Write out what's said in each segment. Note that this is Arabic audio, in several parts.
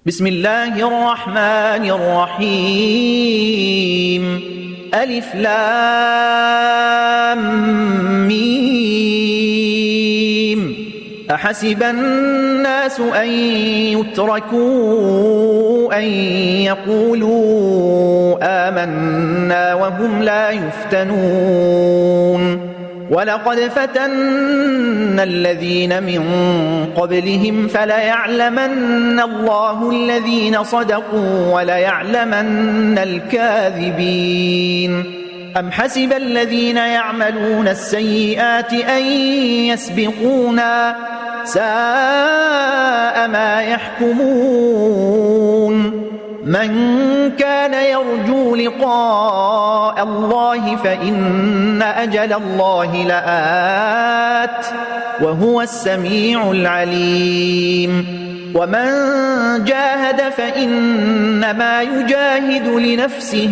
بسم الله الرحمن الرحيم ألف لام ميم أحسب الناس أن يتركوا أن يقولوا آمنا وهم لا يفتنون ولقد فتنا الذين من قبلهم فليعلمن الله الذين صدقوا وليعلمن الكاذبين أم حسب الذين يعملون السيئات أن يسبقونا ساء ما يحكمون من كان يرجو لقاء الله فإن أجل الله لآت وهو السميع العليم ومن جاهد فإنما يجاهد لنفسه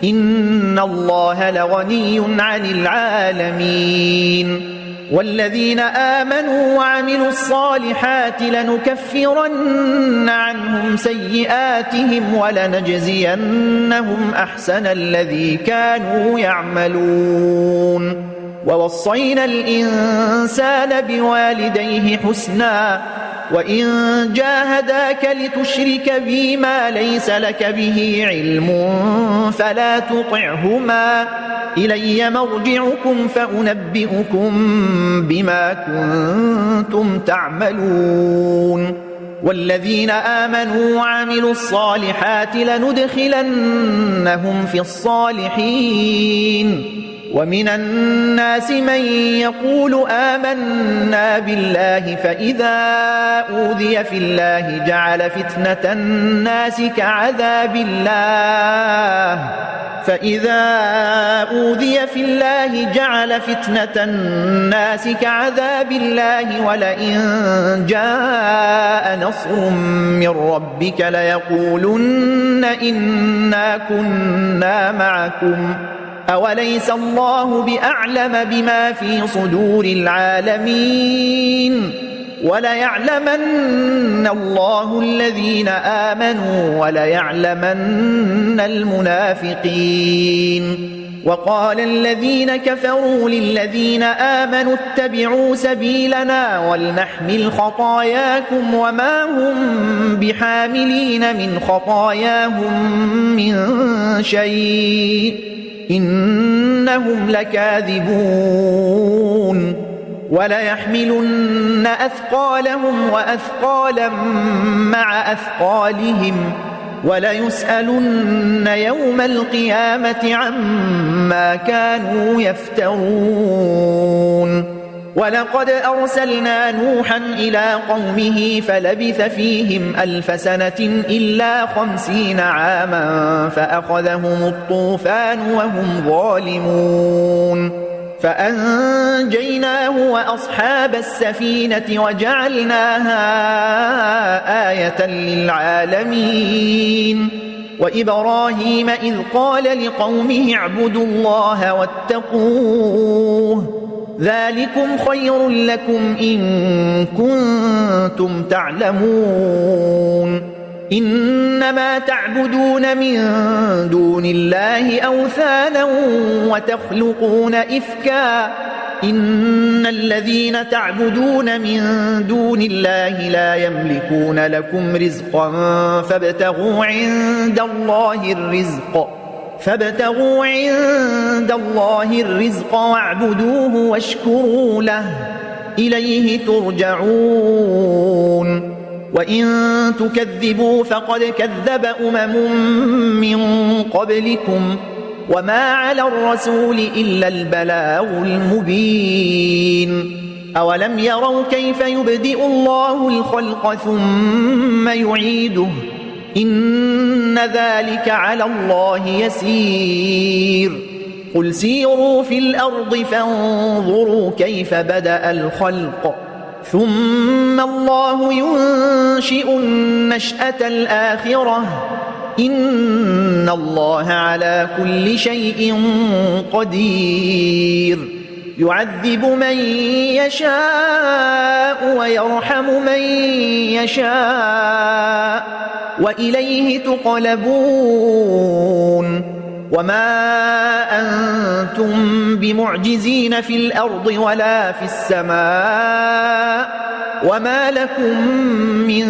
إن الله لغني عن العالمين والذين آمنوا وعملوا الصالحات لنكفرن عنهم سيئاتهم ولنجزينهم أحسن الذي كانوا يعملون ووصينا الإنسان بوالديه حسنا وإن جاهداك لتشرك بي ما ليس لك به علم فلا تطعهما إلي مرجعكم فأنبئكم بما كنتم تعملون والذين آمنوا وعملوا الصالحات لندخلنهم في الصالحين ومن الناس من يقول آمنا بالله فإذا أوذي في الله جعل فتنة الناس كعذاب الله ولئن جاء نصر من ربك ليقولن إنا كنا معكم أوليس الله بأعلم بما في صدور العالمين وليعلمن الله الذين آمنوا وليعلمن المنافقين وقال الذين كفروا للذين آمنوا اتبعوا سبيلنا ولنحمل خطاياكم وما هم بحاملين من خطاياهم من شيء إنهم لكاذبون وليحملن أثقالهم وأثقالا مع أثقالهم وليسألن يوم القيامة عما كانوا يفترون ولقد أرسلنا نوحا إلى قومه فلبث فيهم 1000 سنة إلا 50 عاما فأخذهم الطوفان وهم ظالمون فأنجيناه وأصحاب السفينة وجعلناها آية للعالمين وإبراهيم إذ قال لقومه اعبدوا الله واتقوه ذلكم خير لكم إن كنتم تعلمون إنما تعبدون من دون الله أوثانا وتخلقون إفكا إن الذين تعبدون من دون الله لا يملكون لكم رزقا فابتغوا عند الله الرزق واعبدوه واشكروا له إليه ترجعون وإن تكذبوا فقد كذب من قبلكم وما على الرسول إلا البلاغ المبين أولم يروا كيف يبدئ الله الخلق ثم يعيده إن ذلك على الله يسير قل سيروا في الأرض فانظروا كيف بدأ الخلق ثم الله ينشئ النشأة الآخرة إن الله على كل شيء قدير يعذب من يشاء ويرحم من يشاء وإليه تقلبون وما أنتم بمعجزين في الأرض ولا في السماء وما لكم من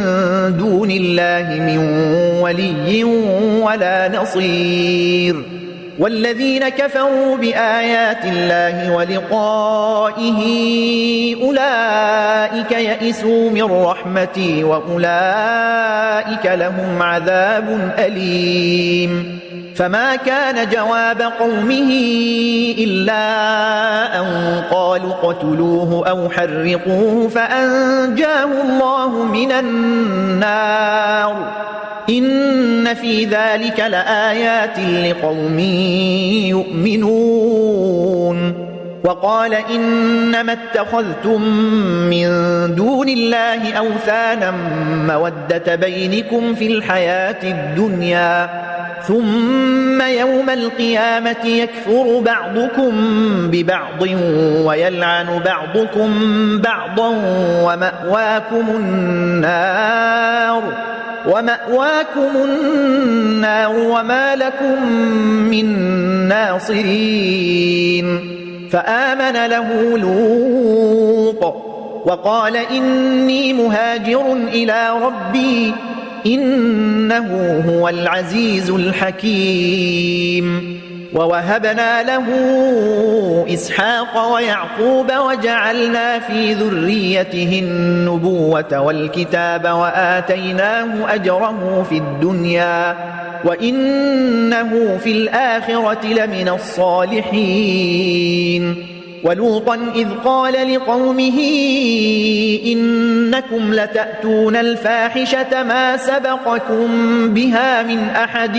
دون الله من ولي ولا نصير والذين كفروا بآيات الله ولقائه أولئك يئسوا من رحمتي وأولئك لهم عذاب أليم فما كان جواب قومه إلا أن قالوا اقتلوه أو حرقوه فأنجاه الله من النار إن في ذلك لآيات لقوم يؤمنون وقال إنما اتخذتم من دون الله أوثانا مودة بينكم في الحياة الدنيا ثم يوم القيامة يكفر بعضكم ببعض ويلعن بعضكم بعضا ومأواكم النار وما لكم من ناصرين فآمن له لوط وقال إني مهاجر إلى ربي إنه هو العزيز الحكيم ووهبنا له إسحاق ويعقوب وجعلنا في ذريته النبوة والكتاب وآتيناه أجره في الدنيا وإنه في الآخرة لمن الصالحين ولوطا إذ قال لقومه إنكم لتأتون الفاحشة ما سبقكم بها من أحد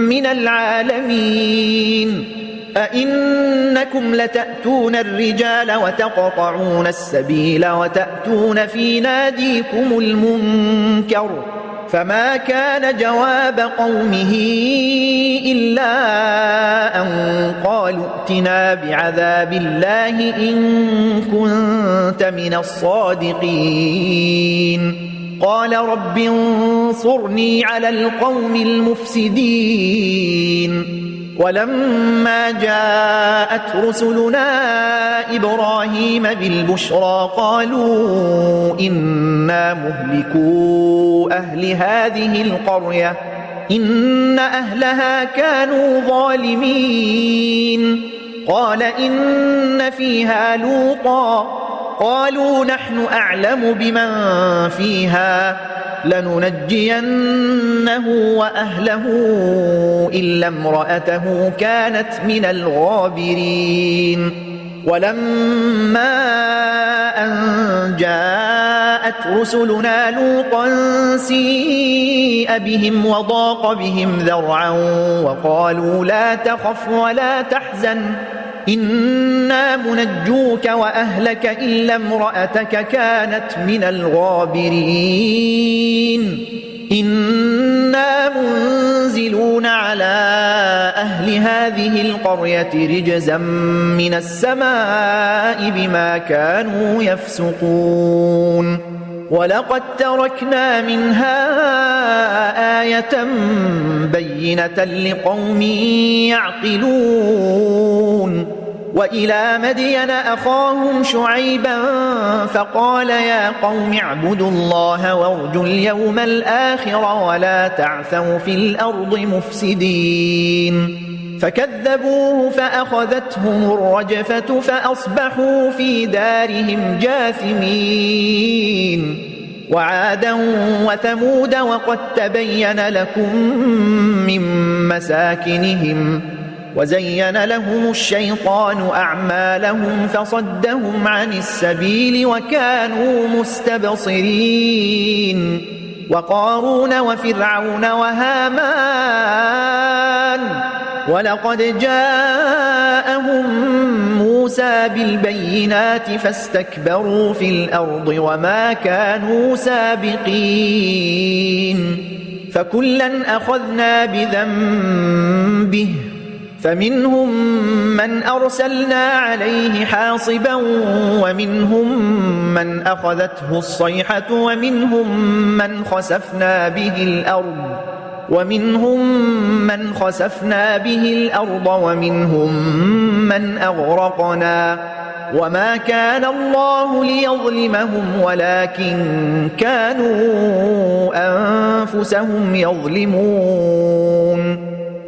من العالمين أئنكم لتأتون الرجال وتقطعون السبيل وتأتون في ناديكم المنكر فما كان جواب قومه إلا أن قالوا ائتنا بعذاب الله إن كنت من الصادقين قال رب انصرني على القوم المفسدين ولما جاءت رسلنا إبراهيم بالبشرى قالوا إنا مهلكو أهل هذه القرية إن أهلها كانوا ظالمين قال إن فيها لوطا قالوا نحن أعلم بمن فيها لننجينه وأهله إلا امرأته كانت من الغابرين ولما أن جاءت رسلنا لوطا سيء بهم وضاق بهم ذرعا وقالوا لا تخف ولا تحزن إنا منجوك وأهلك إلا امرأتك كانت من الغابرين إنا منزلون على أهل هذه القرية رجزا من السماء بما كانوا يفسقون ولقد تركنا منها آية بينة لقوم يعقلون وإلى مدين أخاهم شعيبا فقال يا قوم اعبدوا الله وارجوا اليوم الآخر ولا تعثوا في الأرض مفسدين فكذبوه فأخذتهم الرجفة فأصبحوا في دارهم جاثمين وعادا وثمود وقد تبين لكم من مساكنهم وزين لهم الشيطان أعمالهم فصدهم عن السبيل وكانوا مستبصرين وقارون وفرعون وهامان ولقد جاءهم موسى بالبينات فاستكبروا في الأرض وما كانوا سابقين فكلا أخذنا بذنبه فمنهم من أرسلنا عليه حاصبا ومنهم من أخذته الصيحة ومنهم من خسفنا به الأرض ومنهم من أغرقنا وما كان الله ليظلمهم ولكن كانوا أنفسهم يظلمون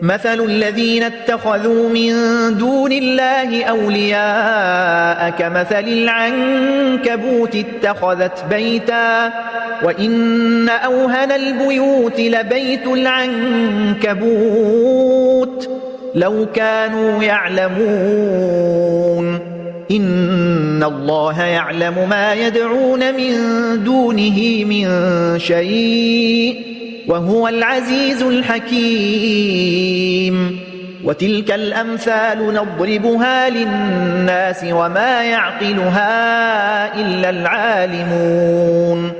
مثل الذين اتخذوا من دون الله أولياء كمثل العنكبوت اتخذت بيتا وإن أوهن البيوت لبيت العنكبوت لو كانوا يعلمون إن الله يعلم ما يدعون من دونه من شيء وهو العزيز الحكيم وتلك الأمثال نضربها للناس وما يعقلها إلا العالمون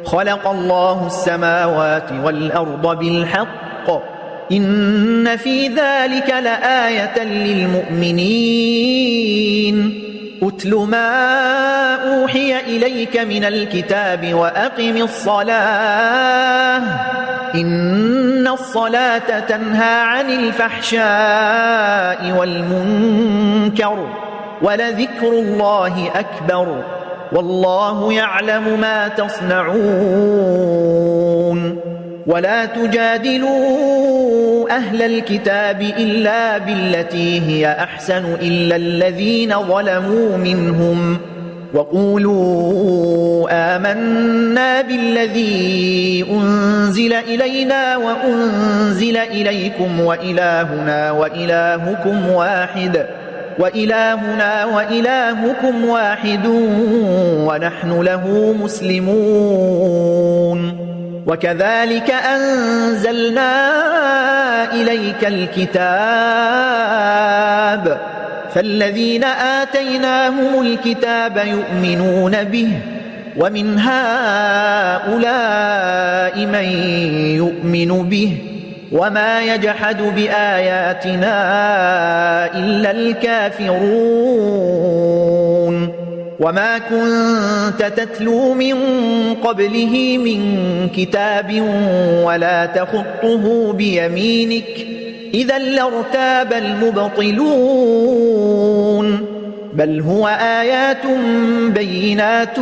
خلق الله السماوات والأرض بالحق إن في ذلك لآية للمؤمنين أتل ما أوحي إليك من الكتاب وأقم الصلاة إن الصلاة تنهى عن الفحشاء والمنكر ولذكر الله أكبر والله يعلم ما تصنعون ولا تجادلوا أهل الكتاب إلا بالتي هي أحسن إلا الذين ظلموا منهم وقولوا آمنا بالذي أنزل إلينا وأنزل إليكم وإلهنا وإلهكم واحد ونحن له مسلمون وكذلك أنزلنا إليك الكتاب فالذين آتيناهم الكتاب يؤمنون به ومن هؤلاء من يؤمن به وما يجحد بآياتنا إلا الكافرون وما كنت تتلو من قبله من كتاب ولا تخطه بيمينك إذا لارتاب المبطلون بل هو آيات بينات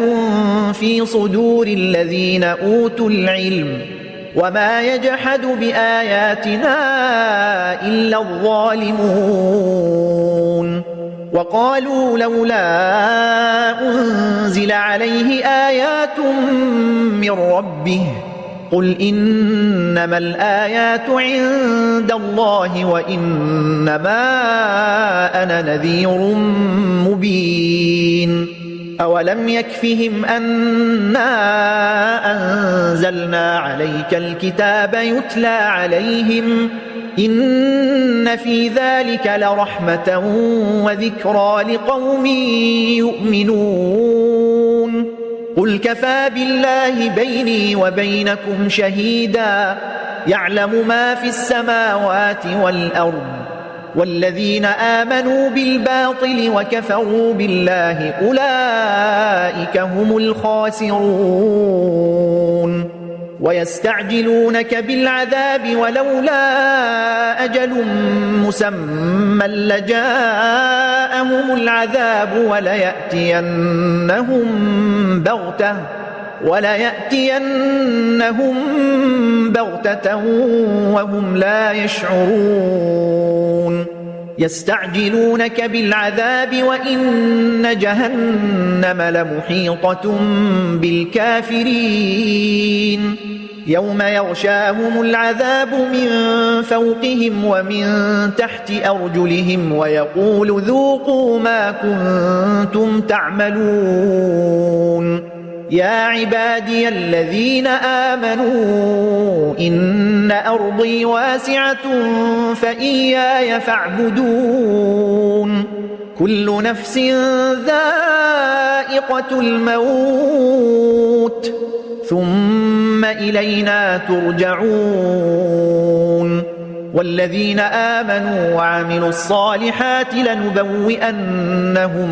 في صدور الذين أوتوا العلم وما يجحد بآياتنا إلا الظالمون وقالوا لولا أنزل عليه آيات من ربه قل إنما الآيات عند الله وإنما أنا نذير مبين أولم يكفهم أنا أنزلنا عليك الكتاب يتلى عليهم إن في ذلك لرحمة وذكرى لقوم يؤمنون قل كفى بالله بيني وبينكم شهيدا يعلم ما في السماوات والأرض والذين آمنوا بالباطل وكفروا بالله أولئك هم الخاسرون ويستعجلونك بالعذاب ولولا أجل مسمى لجاءهم العذاب وليأتينهم بغتة وهم لا يشعرون يستعجلونك بالعذاب وإن جهنم لمحيطة بالكافرين يوم يغشاهم العذاب من فوقهم ومن تحت أرجلهم ويقول ذوقوا ما كنتم تعملون يا عبادي الذين آمنوا إن أرضي واسعة فإياي فاعبدون كل نفس ذائقة الموت ثم إلينا ترجعون والذين آمنوا وعملوا الصالحات لنبوئنهم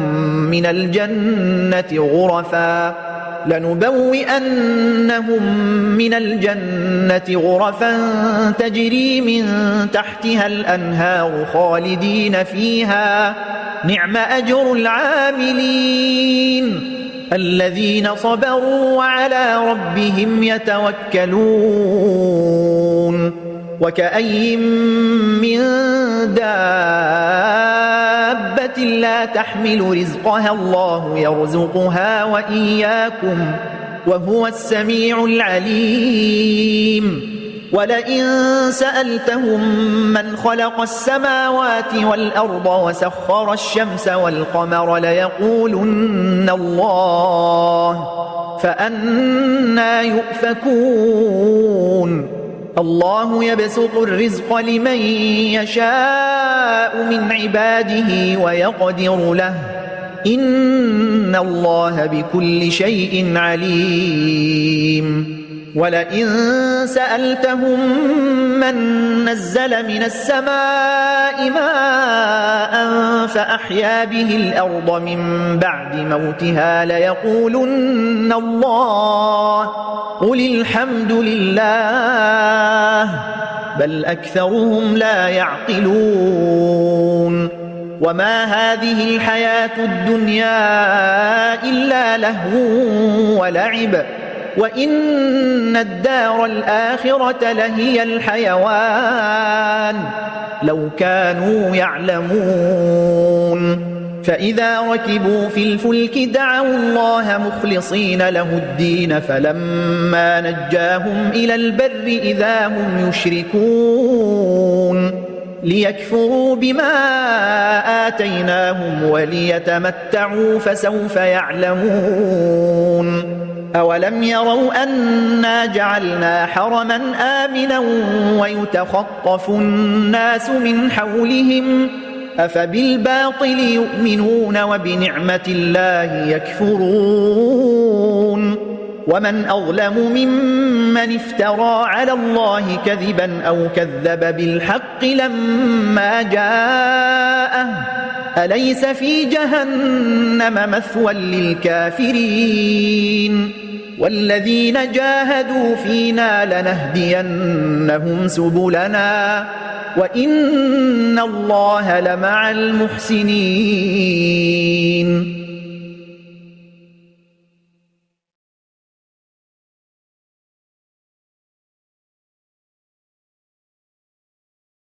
من الجنة غرفا تجري من تحتها الأنهار خالدين فيها نعم أجر العاملين الذين صبروا وعلى ربهم يتوكلون وكأي من دابة لا تحمل رزقها الله يرزقها وإياكم وهو السميع العليم ولئن سألتهم من خلق السماوات والأرض وسخر الشمس والقمر ليقولن الله فأنى يؤفكون الله يبسط الرزق لمن يشاء من عباده ويقدر له إن الله بكل شيء عليم ولئن سألتهم من نزل من السماء ماء فأحيا به الأرض من بعد موتها ليقولن الله قل الحمد لله بل أكثرهم لا يعقلون وما هذه الحياة الدنيا إلا لهو ولعب وإن الدار الآخرة لهي الحيوان لو كانوا يعلمون فإذا ركبوا في الفلك دعوا الله مخلصين له الدين فلما نجاهم إلى البر إذا هم يشركون ليكفروا بما آتيناهم وليتمتعوا فسوف يعلمون أولم يروا أنا جعلنا حرما آمنا ويتخطف الناس من حولهم أفبالباطل يؤمنون وبنعمة الله يكفرون ومن أظلم ممن افترى على الله كذبا أو كذب بالحق لما جاءه أليس في جهنم مثوى للكافرين والذين جاهدوا فينا لنهدينهم سبلنا وإن الله لمع المحسنين